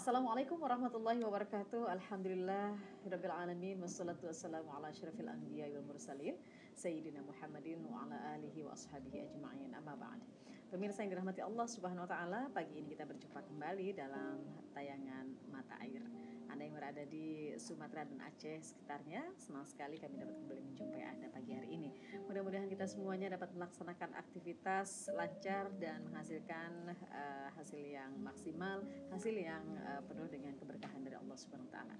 Assalamualaikum warahmatullahi wabarakatuh. Alhamdulillah rabbil alamin wassalatu wassalamu ala asyrafil anbiya wal mursalin sayyidina Muhammadin wa ala alihi wa ashabihi ajma'in. Amma ba'd. Pemirsa yang dirahmati Allah Subhanahu wa taala, pagi ini kita berjumpa kembali dalam tayangan Mata Air. Anda yang berada di Sumatera dan Aceh sekitarnya, senang sekali kami dapat kembali menjumpai Anda pagi hari ini. Mudah-mudahan kita semuanya dapat melaksanakan aktivitas lancar dan menghasilkan hasil yang maksimal, hasil yang penuh dengan keberkahan dari Allah Subhanahu wa taala.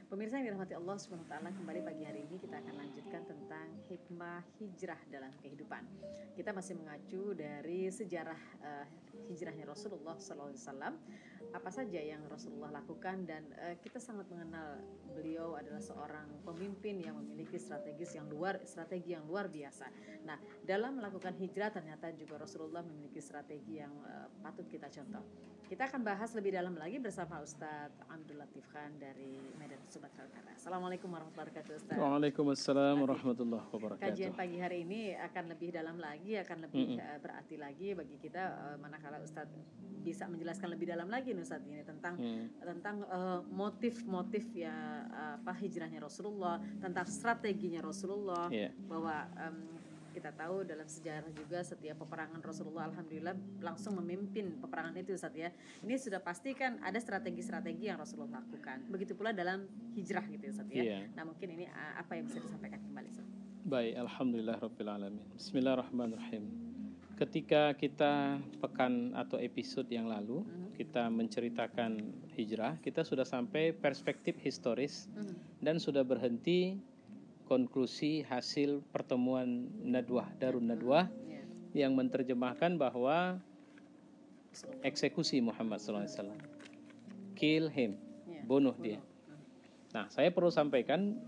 Pemirsa yang dirahmati Allah Subhanahu wa taala, kembali pagi hari ini kita akan lanjutkan tentang hikmah hijrah dalam kehidupan. Kita masih mengacu dari sejarah hijrahnya Rasulullah SAW. Apa saja yang Rasulullah lakukan, dan kita sangat mengenal beliau adalah seorang pemimpin yang memiliki strategi yang luar biasa. Nah, dalam melakukan hijrah ternyata juga Rasulullah memiliki strategi yang patut kita contoh. Kita akan bahas lebih dalam lagi bersama Ustadz Abdul Latif Khan dari Medan, Sumatera Utara. Assalamualaikum warahmatullahi wabarakatuh, Ustadz. Waalaikumsalam warahmatullahi wabarakatuh. Kajian pagi hari ini akan lebih dalam lagi, akan lebih berarti lagi bagi kita manakala Ustadz bisa menjelaskan lebih dalam lagi Ustadz ini tentang motif-motif ya hijrahnya Rasulullah, tentang strateginya Rasulullah, bahwa kita tahu dalam sejarah juga setiap peperangan Rasulullah alhamdulillah langsung memimpin peperangan itu Ustadz ya. Ini sudah pasti kan ada strategi-strategi yang Rasulullah lakukan. Begitu pula dalam hijrah gitu Ustadz ya. Nah, mungkin ini apa yang bisa disampaikan kembali Ustadz? Baik, alhamdulillah rabbil alamin. Bismillahirrahmanirrahim. Ketika kita pekan atau episode yang lalu kita menceritakan hijrah, kita sudah sampai perspektif historis dan sudah berhenti konklusi hasil pertemuan Nadwah, Darun Nadwah, yang menerjemahkan bahwa eksekusi Muhammad SAW, kill him, bunuh dia. Nah, saya perlu sampaikan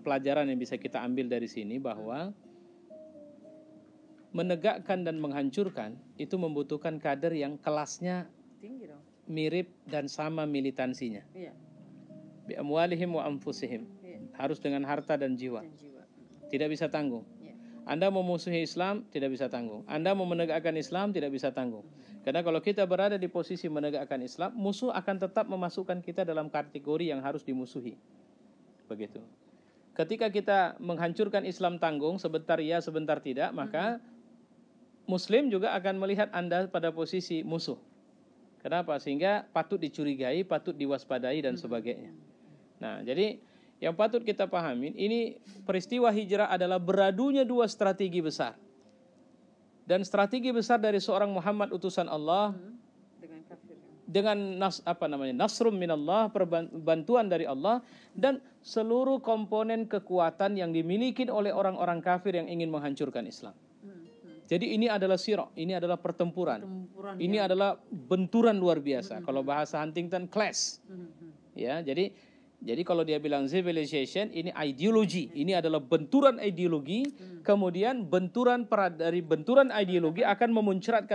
pelajaran yang bisa kita ambil dari sini, bahwa menegakkan dan menghancurkan itu membutuhkan kader yang kelasnya tinggi dong, mirip dan sama militansinya. Bi amwalihim wa anfusihim. Harus dengan harta dan jiwa. Tidak bisa tanggung. Anda memusuhi Islam, tidak bisa tanggung. Anda mau menegakkan Islam, tidak bisa tanggung. Karena kalau kita berada di posisi menegakkan Islam, musuh akan tetap memasukkan kita dalam kategori yang harus dimusuhi. Begitu. Ketika kita menghancurkan Islam tanggung, sebentar ya, sebentar tidak, maka Muslim juga akan melihat Anda pada posisi musuh. Kenapa? Sehingga patut dicurigai, patut diwaspadai dan sebagainya. Nah, jadi yang patut kita pahami, ini peristiwa hijrah adalah beradunya dua strategi besar. Dan strategi besar dari seorang Muhammad utusan Allah dengan nasrum minallah, bantuan dari Allah, dan seluruh komponen kekuatan yang dimiliki oleh orang-orang kafir yang ingin menghancurkan Islam. Jadi ini adalah sirah, ini adalah pertempuran. Ini adalah benturan luar biasa. Kalau bahasa Huntington, clash. Ya, jadi kalau dia bilang civilization, ini ideologi. Ini adalah benturan ideologi. Kemudian dari benturan ideologi akan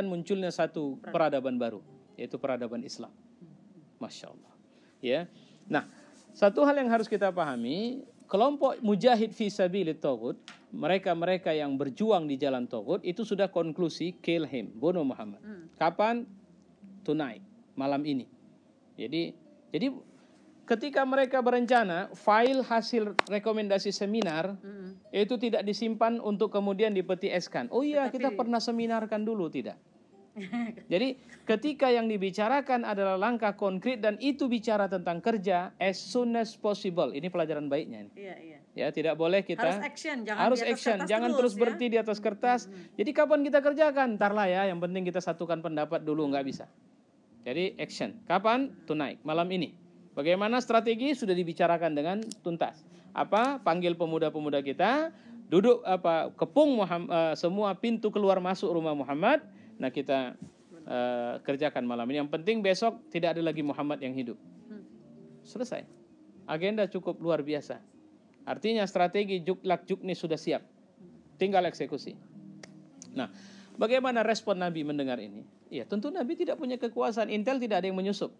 munculnya satu peradaban baru, yaitu peradaban Islam. Masya Allah. Ya. Nah, satu hal yang harus kita pahami, kelompok mujahid fi sabilit taghut, mereka yang berjuang di jalan taghut, itu sudah konklusi kill him, bunuh Muhammad. Kapan? Tonight, malam ini. Jadi ketika mereka berencana, file hasil rekomendasi seminar itu tidak disimpan untuk kemudian dipeti eskan. Oh iya, kita pernah seminarkan dulu, tidak. Jadi ketika yang dibicarakan adalah langkah konkret dan itu bicara tentang kerja as soon as possible. Ini pelajaran baiknya ini. Ya, tidak boleh kita harus action, jangan terus berhenti di atas kertas. Jadi kapan kita kerjakan? Entarlah ya, yang penting kita satukan pendapat dulu, nggak bisa. Jadi action. Kapan? Tonight, malam ini. Bagaimana strategi sudah dibicarakan dengan tuntas. Panggil pemuda-pemuda kita, duduk kepung semua pintu keluar masuk rumah Muhammad. Nah, kita kerjakan malam ini. Yang penting besok tidak ada lagi Muhammad yang hidup. Selesai. Agenda cukup luar biasa. Artinya strategi juklak jukni sudah siap. Tinggal eksekusi. Nah, bagaimana respon Nabi mendengar ini? Ya, tentu Nabi tidak punya kekuasaan. Intel tidak ada yang menyusup.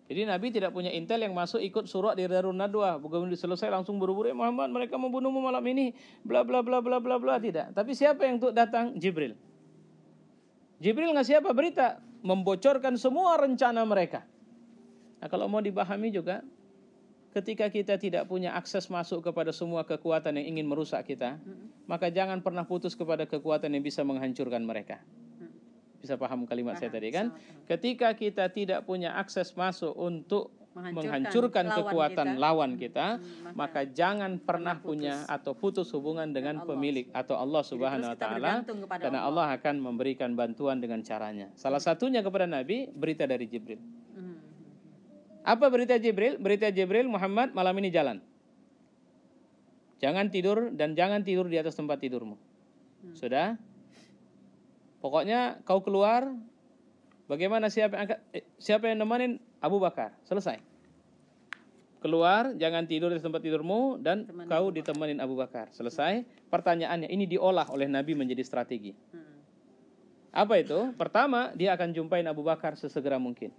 Jadi Nabi tidak punya intel yang masuk ikut surah di Darun Nadwah. Begitu selesai langsung buru-buru, Muhammad mereka membunuhmu malam ini. Bla bla bla bla bla bla. Tidak. Tapi siapa yang datang? Jibril ngasih apa? Berita. Membocorkan semua rencana mereka. Nah, kalau mau dipahami juga, ketika kita tidak punya akses masuk kepada semua kekuatan yang ingin merusak kita, maka jangan pernah putus kepada kekuatan yang bisa menghancurkan mereka. Bisa paham kalimat saya tadi kan? Ketika kita tidak punya akses masuk untuk menghancurkan kekuatan lawan kita, maka jangan pernah punya atau putus hubungan dengan pemilik atau Allah Subhanahu wa taala, karena Allah akan memberikan bantuan dengan caranya. Salah satunya kepada Nabi, berita dari Jibril. Apa berita Jibril? Berita Jibril, Muhammad malam ini jalan. Jangan tidur dan jangan tidur di atas tempat tidurmu. Sudah? Pokoknya kau keluar, bagaimana siapa yang nemenin? Abu Bakar. Selesai. Keluar, jangan tidur di tempat tidurmu dan kau ditemenin Abu Bakar. Selesai. Pertanyaannya, ini diolah oleh Nabi menjadi strategi. Apa itu? Pertama, dia akan jumpain Abu Bakar sesegera mungkin.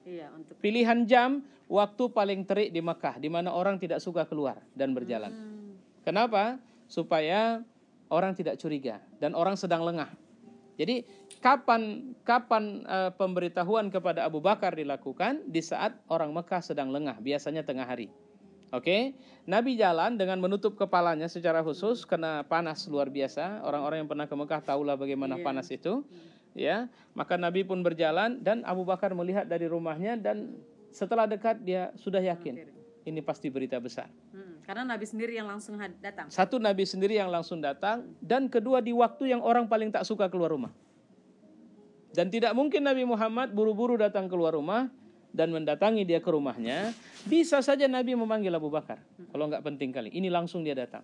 Pilihan jam, waktu paling terik di Mekah, di mana orang tidak suka keluar dan berjalan. Kenapa? Supaya orang tidak curiga dan orang sedang lengah. Jadi kapan pemberitahuan kepada Abu Bakar dilakukan? Di saat orang Mekah sedang lengah, biasanya tengah hari. Oke, Nabi jalan dengan menutup kepalanya secara khusus karena panas luar biasa. Orang-orang yang pernah ke Mekah tahulah bagaimana panas itu. Ya, maka Nabi pun berjalan dan Abu Bakar melihat dari rumahnya dan setelah dekat dia sudah yakin ini pasti berita besar. Karena Nabi sendiri yang langsung datang. Satu, Nabi sendiri yang langsung datang, dan kedua di waktu yang orang paling tak suka keluar rumah. Dan tidak mungkin Nabi Muhammad buru-buru datang keluar rumah dan mendatangi dia ke rumahnya. Bisa saja Nabi memanggil Abu Bakar kalau nggak penting kali. Ini langsung dia datang.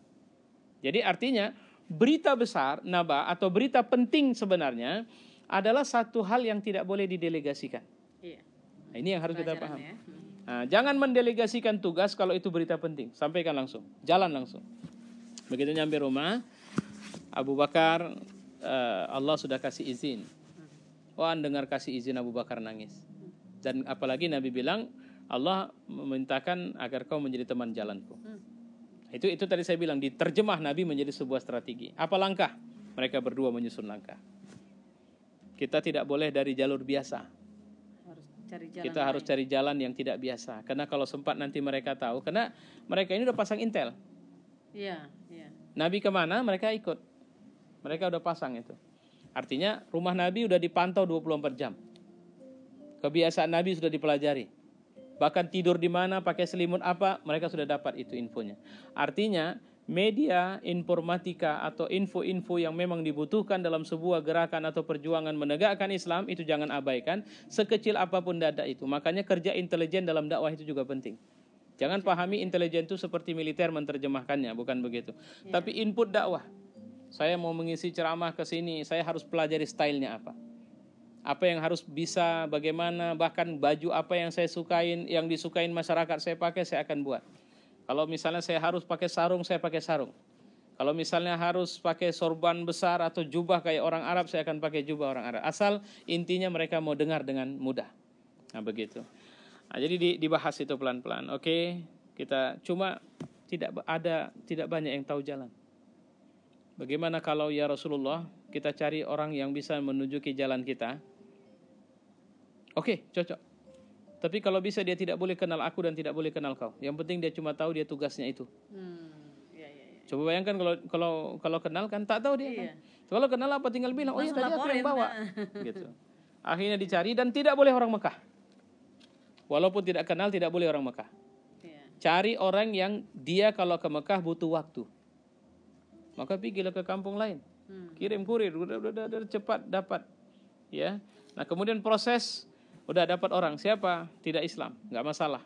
Jadi artinya berita besar, naba atau berita penting sebenarnya adalah satu hal yang tidak boleh didelegasikan. Nah, ini yang harus kita paham. Ya. Nah, jangan mendelegasikan tugas kalau itu berita penting. Sampaikan langsung, jalan langsung. Begitu nyampe rumah, Abu Bakar, Allah sudah kasih izin. Dengar kasih izin, Abu Bakar nangis. Dan apalagi Nabi bilang, Allah memintakan agar kau menjadi teman jalanku. Itu tadi saya bilang, diterjemah Nabi menjadi sebuah strategi. Apa langkah? Mereka berdua menyusun langkah. Kita tidak boleh dari jalur biasa. Kita harus cari jalan yang tidak biasa. Karena kalau sempat nanti mereka tahu, karena mereka ini udah pasang intel. Nabi kemana, mereka ikut. Mereka udah pasang itu. Artinya rumah Nabi udah dipantau 24 jam. Kebiasaan Nabi sudah dipelajari. Bahkan tidur di mana, pakai selimut apa, mereka sudah dapat itu infonya. Artinya media informatika atau info-info yang memang dibutuhkan dalam sebuah gerakan atau perjuangan menegakkan Islam, itu jangan abaikan, sekecil apapun data itu. Makanya kerja intelijen dalam dakwah itu juga penting. Jangan pahami intelijen itu seperti militer menerjemahkannya, bukan begitu. Tapi input dakwah. Saya mau mengisi ceramah ke sini, saya harus pelajari stylenya apa. Apa yang harus bisa, bagaimana, bahkan baju apa yang saya sukain, yang disukain masyarakat saya pakai, saya akan buat. Kalau misalnya saya harus pakai sarung, saya pakai sarung. Kalau misalnya harus pakai sorban besar atau jubah kayak orang Arab, saya akan pakai jubah orang Arab. Asal intinya mereka mau dengar dengan mudah. Nah begitu. Nah, jadi dibahas itu pelan-pelan. Oke, kita cuma tidak banyak yang tahu jalan. Bagaimana kalau ya Rasulullah, kita cari orang yang bisa menunjuki jalan kita? Oke, cocok. Tapi kalau bisa dia tidak boleh kenal aku dan tidak boleh kenal kau. Yang penting dia cuma tahu dia tugasnya itu. Coba bayangkan kalau kenal kan tak tahu dia kan. Kalau kenal apa tinggal bilang, oh iya tadi aku yang bawa. Gitu. Akhirnya dicari dan tidak boleh orang Mekah. Walaupun tidak kenal tidak boleh orang Mekah. Cari orang yang dia kalau ke Mekah butuh waktu. Maka pergilah ke kampung lain. Kirim kurir, udah cepat dapat. Ya. Nah, kemudian proses udah dapat orang, siapa? Tidak Islam, nggak masalah.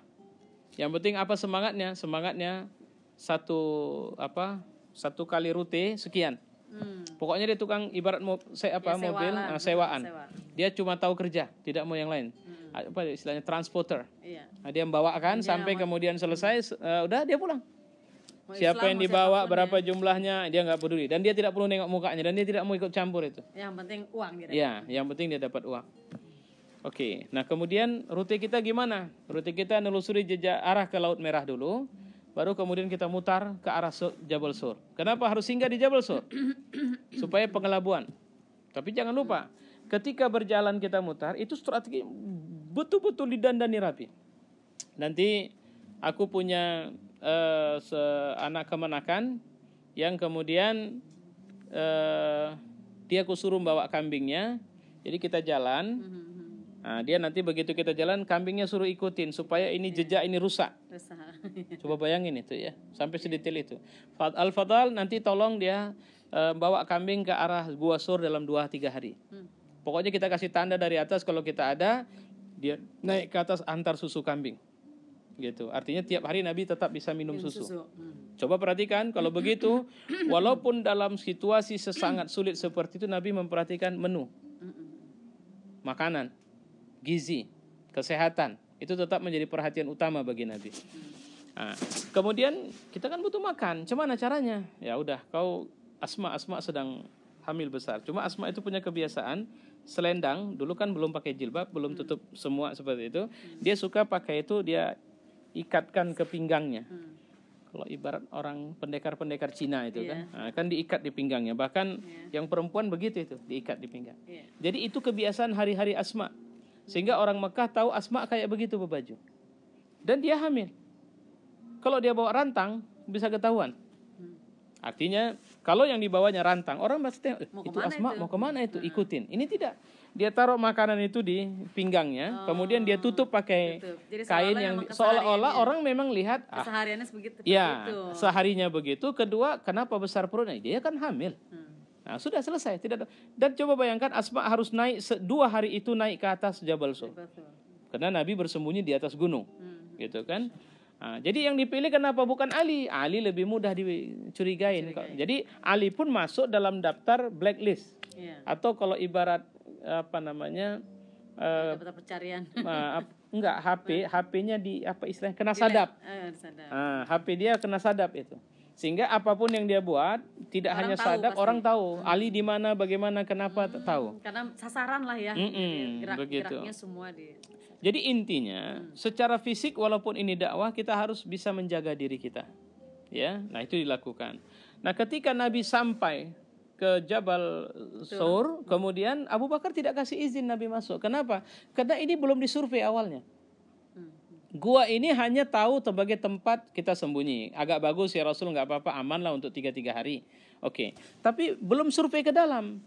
Yang penting apa semangatnya? Semangatnya satu kali rute sekian. Pokoknya dia tukang ibarat mobil, sewaan. Dia cuma tahu kerja, tidak mau yang lain. Apa istilahnya transporter. Nah, dia membawakan sampai kemudian selesai, udah dia pulang. Siapa yang dibawa, berapa jumlahnya, dia nggak peduli. Dan dia tidak perlu nengok mukanya, dan dia tidak mau ikut campur itu. Yang penting uang dia dapat. Ya, yang penting dia dapat uang. Oke, nah kemudian rute kita gimana? Rute kita nelusuri jejak arah ke Laut Merah dulu, baru kemudian kita mutar ke arah Jabal Sur. Kenapa harus singgah di Jabal Sur? Supaya pengelabuan. Tapi jangan lupa, ketika berjalan kita mutar, itu strategi betul-betul didandani rapi. nanti aku punya anak kemenakan yang kemudian dia kusuruh bawa kambingnya, jadi kita jalan. Nah, dia nanti begitu kita jalan, kambingnya suruh ikutin supaya ini jejak ini rusak. Coba bayangin itu ya, sampai sedetail itu. Al-Fadal nanti tolong dia bawa kambing ke arah Gua Sur dalam 2-3 hari. Pokoknya kita kasih tanda dari atas kalau kita ada, dia naik ke atas antar susu kambing. Gitu. Artinya tiap hari Nabi tetap bisa minum susu. Coba perhatikan kalau begitu, walaupun dalam situasi sangat sulit seperti itu, Nabi memperhatikan menu, makanan, gizi, kesehatan, itu tetap menjadi perhatian utama bagi Nabi. Nah, kemudian kita kan butuh makan, gimana caranya? Ya udah, kau Asma sedang hamil besar. Cuma Asma itu punya kebiasaan selendang, dulu kan belum pakai jilbab, belum tutup semua seperti itu. Dia suka pakai itu, dia ikatkan ke pinggangnya. Kalau ibarat orang pendekar Cina itu kan diikat di pinggangnya. Bahkan yang perempuan begitu itu, diikat di pinggang. Jadi itu kebiasaan hari-hari Asma. Sehingga orang Mekah tahu Asma kayak begitu berbaju. Dan dia hamil. Kalau dia bawa rantang, bisa ketahuan. Artinya, kalau yang dibawanya rantang, orang pasti tengok, itu Asma mau kemana itu? Ikutin. Ini tidak. Dia taruh makanan itu di pinggangnya, kemudian dia tutup pakai kain yang seolah-olah orang memang lihat. Kesehariannya begitu. Ya, seharinya begitu. Kedua, kenapa besar perutnya? Dia kan hamil. Nah, sudah selesai, tidak. Dan coba bayangkan Asma harus naik 2 hari itu naik ke atas Jabal Sur. Karena Nabi bersembunyi di atas gunung. Gitu kan? Nah, jadi yang dipilih kenapa bukan Ali? Ali lebih mudah dicurigain. Jadi Ali pun masuk dalam daftar blacklist. Atau kalau ibarat apa namanya? Daftar pencarian. Enggak, HP-nya di apa istilahnya? Kena sadap. HP dia kena sadap itu. Sehingga apapun yang dia buat tidak hanya sadap, orang tahu Ali di mana, bagaimana, kenapa tahu. Karena sasaran lah ya. Geraknya semua di. Jadi intinya secara fisik walaupun ini dakwah kita harus bisa menjaga diri kita. Ya, nah itu dilakukan. Nah, ketika Nabi sampai ke Jabal Sur, kemudian Abu Bakar tidak kasih izin Nabi masuk. Kenapa? Karena ini belum disurvei awalnya. Gua ini hanya tahu sebagai tempat kita sembunyi. Agak bagus ya Rasul, nggak apa-apa, aman lah untuk 3 hari. Oke. Tapi belum survei ke dalam.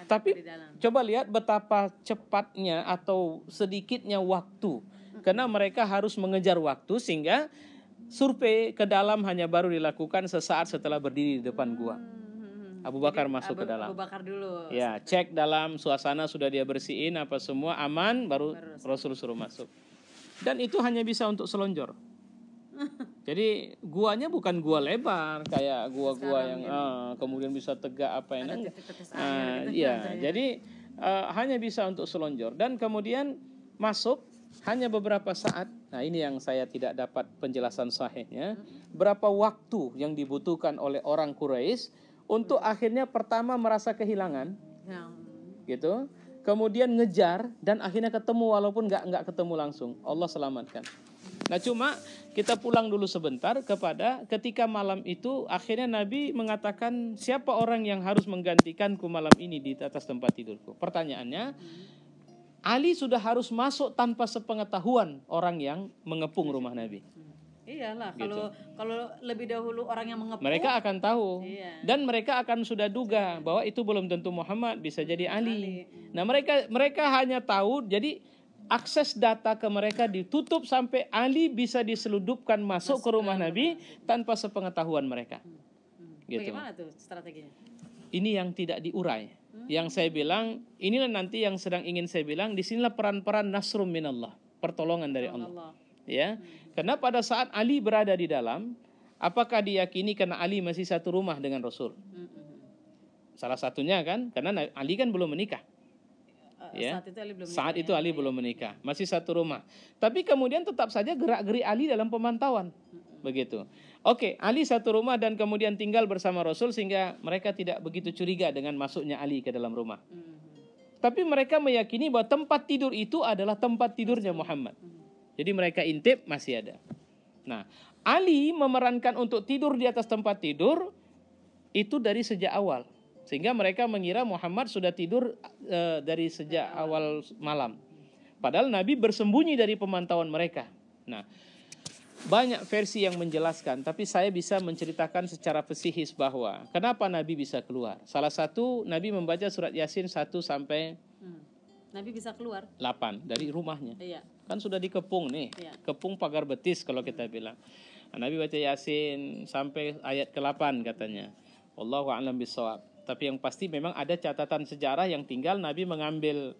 Tapi coba lihat betapa cepatnya atau sedikitnya waktu. Karena mereka harus mengejar waktu sehingga survei ke dalam hanya baru dilakukan sesaat setelah berdiri di depan gua. Abu Bakar masuk ke dalam. Abu Bakar dulu. Ya, cek dalam suasana sudah dia bersihin apa semua aman, baru Rasul suruh masuk. Dan itu hanya bisa untuk selonjor. Jadi guanya bukan gua lebar kayak gua-gua yang kemudian bisa tegak apa yang jadi hanya bisa untuk selonjor dan kemudian masuk hanya beberapa saat. Nah, ini yang saya tidak dapat penjelasan sahihnya. Berapa waktu yang dibutuhkan oleh orang Quraisy untuk akhirnya pertama merasa kehilangan. Gitu. Kemudian ngejar dan akhirnya ketemu walaupun nggak ketemu langsung. Allah selamatkan. Nah, cuma kita pulang dulu sebentar kepada ketika malam itu akhirnya Nabi mengatakan siapa orang yang harus menggantikanku malam ini di atas tempat tidurku. Pertanyaannya, Ali sudah harus masuk tanpa sepengetahuan orang yang mengepung rumah Nabi. Iyalah, kalau lebih dahulu orang yang mengepung, mereka akan tahu. Dan mereka akan sudah duga bahwa itu belum tentu Muhammad, bisa jadi Ali. Nah, mereka hanya tahu, jadi akses data ke mereka ditutup sampai Ali bisa diseludupkan masuk ke rumah Nabi tanpa sepengetahuan mereka. Gitu. Bagaimana tuh strateginya? Ini yang tidak diurai. Yang saya bilang, inilah nanti yang sedang ingin saya bilang, disinilah peran-peran nasrum minallah, pertolongan dari Allah. Ya, karena pada saat Ali berada di dalam, apakah diyakini karena Ali masih satu rumah dengan Rasul? Salah satunya kan, karena Ali kan belum menikah. Ya, saat itu Ali belum menikah, masih satu rumah. Tapi kemudian tetap saja gerak-gerik Ali dalam pemantauan, begitu. Oke, Ali satu rumah dan kemudian tinggal bersama Rasul sehingga mereka tidak begitu curiga dengan masuknya Ali ke dalam rumah. Tapi mereka meyakini bahwa tempat tidur itu adalah tempat tidurnya Muhammad. Jadi mereka intip masih ada. Nah, Ali memerankan untuk tidur di atas tempat tidur itu dari sejak awal. Sehingga mereka mengira Muhammad sudah tidur dari sejak awal malam. Padahal Nabi bersembunyi dari pemantauan mereka. Nah, banyak versi yang menjelaskan, tapi saya bisa menceritakan secara pesihis bahwa kenapa Nabi bisa keluar. Salah satu, Nabi membaca surat Yasin 1 sampai Nabi bisa keluar 8 dari rumahnya. Iya. Kan sudah dikepung nih. Iya. Kepung pagar betis kalau kita bilang. Nah, Nabi baca Yasin sampai ayat ke-8 katanya. Wallahu a'lam bishawab. Tapi yang pasti memang ada catatan sejarah yang tinggal Nabi mengambil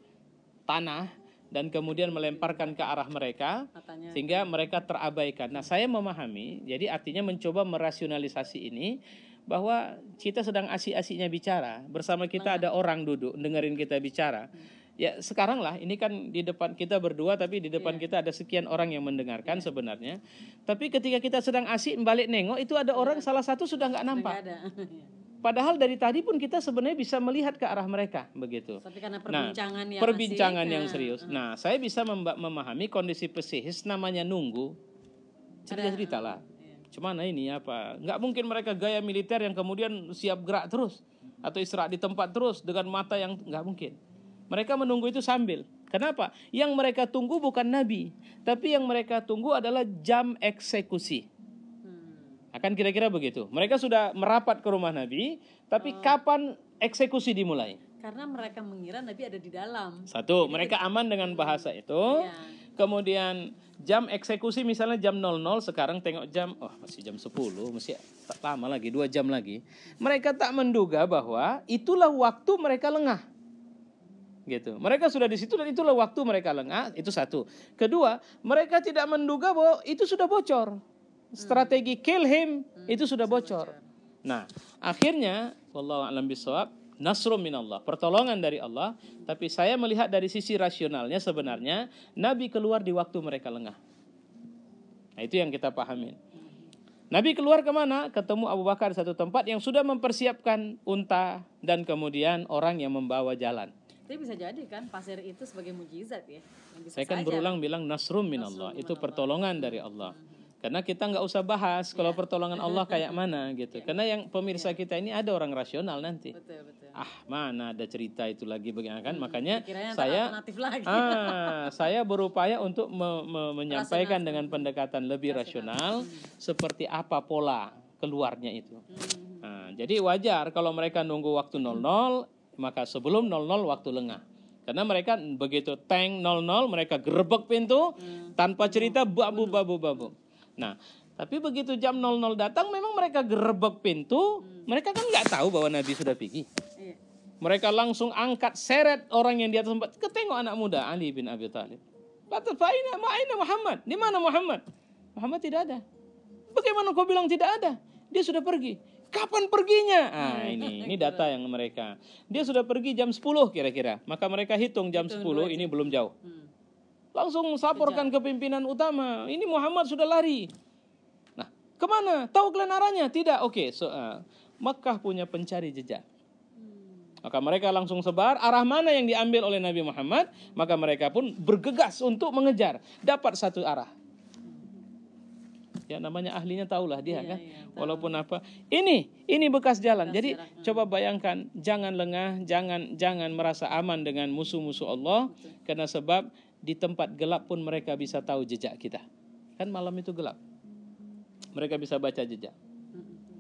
tanah dan kemudian melemparkan ke arah mereka sehingga mereka terabaikan. Nah, saya memahami, jadi artinya mencoba merasionalisasi ini bahwa kita sedang asik-asiknya bicara, bersama kita ada orang duduk dengerin kita bicara. Ya sekarang lah, ini kan di depan kita berdua, tapi di depan kita ada sekian orang yang mendengarkan sebenarnya. Tapi ketika kita sedang asik balik nengok, itu ada orang salah satu sudah nggak nampak. Padahal dari tadi pun kita sebenarnya bisa melihat ke arah mereka begitu. Tapi karena perbincangan yang serius. Nah, saya bisa memahami kondisi pesihis namanya nunggu. Cerita lah. Cuman ini apa? Nggak mungkin mereka gaya militer yang kemudian siap gerak terus atau istirahat di tempat terus dengan mata yang nggak mungkin. Mereka menunggu itu sambil. Kenapa? Yang mereka tunggu bukan Nabi, tapi yang mereka tunggu adalah jam eksekusi. Akan kira-kira begitu. Mereka sudah merapat ke rumah Nabi, tapi kapan eksekusi dimulai? Karena mereka mengira Nabi ada di dalam. Satu, mereka aman dengan bahasa itu. Kemudian jam eksekusi misalnya jam 00, sekarang tengok jam, masih jam 10, masih lama lagi, 2 jam lagi. Mereka tak menduga bahwa itulah waktu mereka lengah. Gitu. Mereka sudah di situ dan itulah waktu mereka lengah, itu satu. Kedua, mereka tidak menduga bahwa itu sudah bocor. Strategi kill him itu sudah bocor. Nah, akhirnya wallahu a'lam bishawab, nasrum minallah, pertolongan dari Allah. Tapi saya melihat dari sisi rasionalnya sebenarnya Nabi keluar di waktu mereka lengah. Nah, itu yang kita pahamin. Nabi keluar kemana? Ketemu Abu Bakar di satu tempat yang sudah mempersiapkan unta dan kemudian orang yang membawa jalan. Tapi bisa jadi kan pasir itu sebagai mukjizat ya. Saya kan berulang bilang nasrum minallah, itu pertolongan dari Allah. Karena kita nggak usah bahas kalau pertolongan Allah kayak mana gitu. Karena yang pemirsa kita ini ada orang rasional nanti. Betul. Mana ada cerita itu lagi bagaimana kan? Makanya lagi. Saya berupaya untuk menyampaikan dengan pendekatan lebih rasional seperti apa pola keluarnya itu. Jadi wajar kalau mereka nunggu waktu 00, maka sebelum 00 waktu lengah. Karena mereka begitu tank 00 mereka gerebek pintu tanpa cerita babu. Nah, tapi begitu jam 00 datang memang mereka gerebek pintu, mereka kan nggak tahu bahwa Nabi sudah pergi. Mereka langsung angkat seret orang yang di atas tempat, ketengok anak muda Ali bin Abi Thalib. Ma'ina Muhammad? Di mana Muhammad? Muhammad tidak ada. Bagaimana kau bilang tidak ada? Dia sudah pergi. Kapan perginya? Ini data yang mereka. Dia sudah pergi jam 10 kira-kira. Maka mereka hitung jam 10 ini belum jauh. Langsung saporkan ke pimpinan utama. Ini Muhammad sudah lari. Nah, kemana? Tahu kalian arahnya? Tidak. Oke, Makkah punya pencari jejak. Maka mereka langsung sebar arah mana yang diambil oleh Nabi Muhammad. Maka mereka pun bergegas untuk mengejar. Dapat satu arah. Ya namanya ahlinya tahulah dia kan. Walaupun apa. Ini bekas jalan. Jadi coba bayangkan. Jangan lengah. Jangan merasa aman dengan musuh-musuh Allah. Karena sebab di tempat gelap pun mereka bisa tahu jejak kita. Kan malam itu gelap. Mereka bisa baca jejak.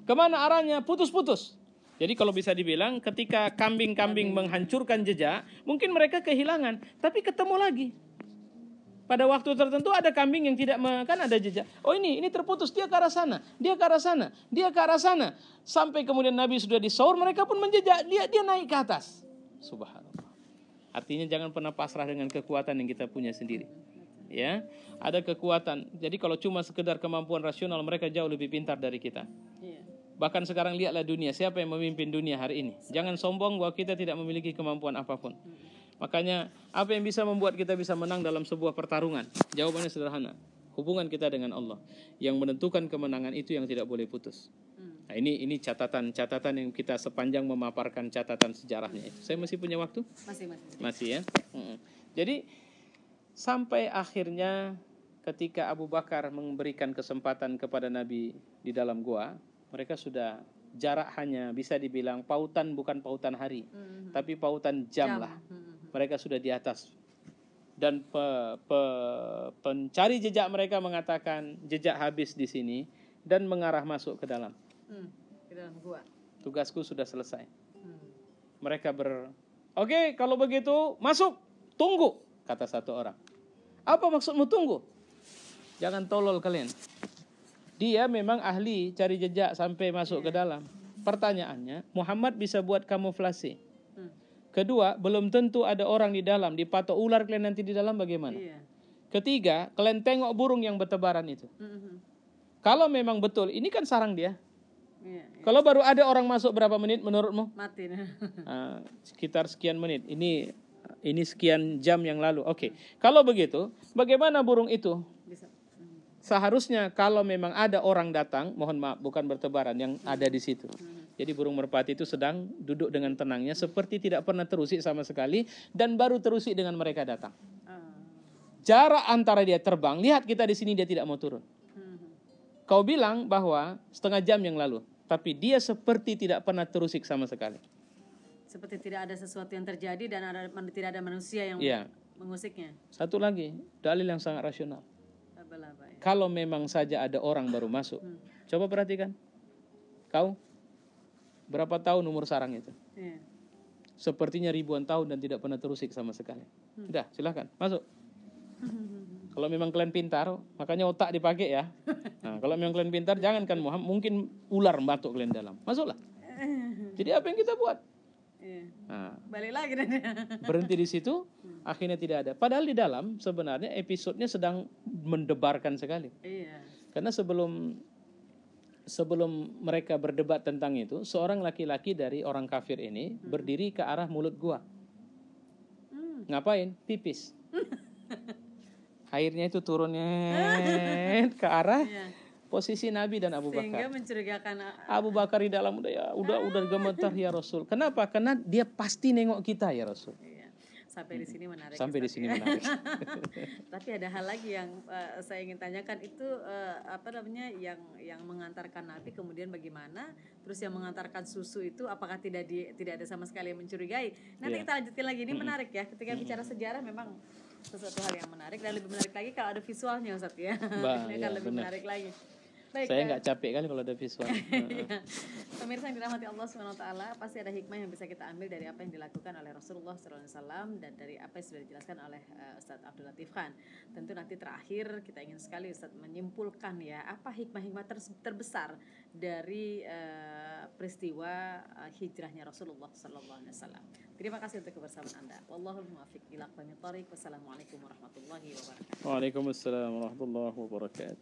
Kemana arahnya? Putus-putus. Jadi kalau bisa dibilang ketika kambing-kambing menghancurkan jejak, mungkin mereka kehilangan. Tapi ketemu lagi. Pada waktu tertentu ada kambing yang tidak kan ada jejak. Ini terputus, dia ke arah sana, dia ke arah sana, dia ke arah sana. Sampai kemudian Nabi sudah disaur, mereka pun menjejak, dia naik ke atas. Subhanallah. Artinya jangan pernah pasrah dengan kekuatan yang kita punya sendiri. Ya, ada kekuatan. Jadi kalau cuma sekedar kemampuan rasional, mereka jauh lebih pintar dari kita. Bahkan sekarang lihatlah dunia, siapa yang memimpin dunia hari ini. Jangan sombong bahwa kita tidak memiliki kemampuan apapun. Makanya apa yang bisa membuat kita bisa menang dalam sebuah pertarungan? Jawabannya sederhana. Hubungan kita dengan Allah. Yang menentukan kemenangan itu yang tidak boleh putus. Nah, ini catatan yang kita sepanjang memaparkan catatan sejarahnya itu. Saya masih punya waktu? Masih ya. Jadi sampai akhirnya ketika Abu Bakar memberikan kesempatan kepada Nabi di dalam gua, mereka sudah jarak hanya bisa dibilang pautan, bukan pautan hari, tapi pautan jam lah. Mereka sudah di atas Dan pencari jejak mereka mengatakan jejak habis di sini dan mengarah masuk ke dalam. Ke dalam gua. Tugasku sudah selesai. Mereka Oke, kalau begitu masuk, tunggu, kata satu orang. Apa maksudmu tunggu? Jangan tolol kalian. Dia memang ahli cari jejak sampai masuk ke dalam. Pertanyaannya, Muhammad bisa buat kamuflase. Kedua, belum tentu ada orang di dalam. Dipatok ular kalian nanti di dalam bagaimana? Ketiga, kalian tengok burung yang bertebaran itu. Kalau memang betul, ini kan sarang dia. Kalau baru ada orang masuk berapa menit menurutmu? Mati. Sekitar sekian menit. Ini sekian jam yang lalu. Oke. Kalau begitu, bagaimana burung itu? Seharusnya kalau memang ada orang datang, mohon maaf, bukan bertebaran yang ada di situ. Jadi burung merpati itu sedang duduk dengan tenangnya, seperti tidak pernah terusik sama sekali, dan baru terusik dengan mereka datang. Jarak antara dia terbang, lihat kita di sini dia tidak mau turun. Kau bilang bahwa setengah jam yang lalu, tapi dia seperti tidak pernah terusik sama sekali. Seperti tidak ada sesuatu yang terjadi dan tidak ada manusia yang mengusiknya. Satu lagi, dalil yang sangat rasional. Kalau memang saja ada orang baru masuk, coba perhatikan. Kau berapa tahun umur sarang itu? Sepertinya ribuan tahun dan tidak pernah terusik sama sekali. Udah, silakan masuk. Kalau memang kalian pintar, makanya otak dipakai ya. Nah, kalau memang kalian pintar, jangankan Muhammad, mungkin ular batuk kalian dalam. Masuklah. Jadi apa yang kita buat? Balik lagi dan berhenti di situ, akhirnya tidak ada. Padahal di dalam sebenarnya episodenya sedang mendebarkan sekali. Karena sebelum mereka berdebat tentang itu, seorang laki-laki dari orang kafir ini berdiri ke arah mulut gua. Ngapain? Pipis. Airnya itu turunnya ke arah posisi Nabi dan Abu Bakar. Sehingga mencurigakan Abu Bakar di dalam udah gemetar ya Rasul. Kenapa? Karena dia pasti nengok kita ya Rasul. Sampai di sini menarik. Sampai di sini menarik. Tapi ada hal lagi yang saya ingin tanyakan itu yang mengantarkan Nabi kemudian bagaimana? Terus yang mengantarkan susu itu apakah tidak ada sama sekali yang mencurigai? Nanti kita lanjutkan lagi, ini menarik ya. Ketika bicara sejarah memang sesuatu hal yang menarik dan lebih menarik lagi kalau ada visualnya Ustaz ya. Ini akan lebih menarik lagi. Baik, saya nggak capek kali kalau ada visual. Pemirsa yang dirahmati Allah SWT, pasti ada hikmah yang bisa kita ambil dari apa yang dilakukan oleh Rasulullah SAW dan dari apa yang sudah dijelaskan oleh Ustadz Abdul Latif Khan. Tentu nanti terakhir kita ingin sekali Ustadz menyimpulkan ya apa hikmah-hikmah terbesar dari peristiwa hijrahnya Rasulullah SAW. Terima kasih untuk kebersamaan Anda. Wallahul muwaffiq ila aqwamit thoriq. Wassalamualaikum warahmatullahi wabarakatuh. Waalaikumsalam warahmatullahi wabarakatuh.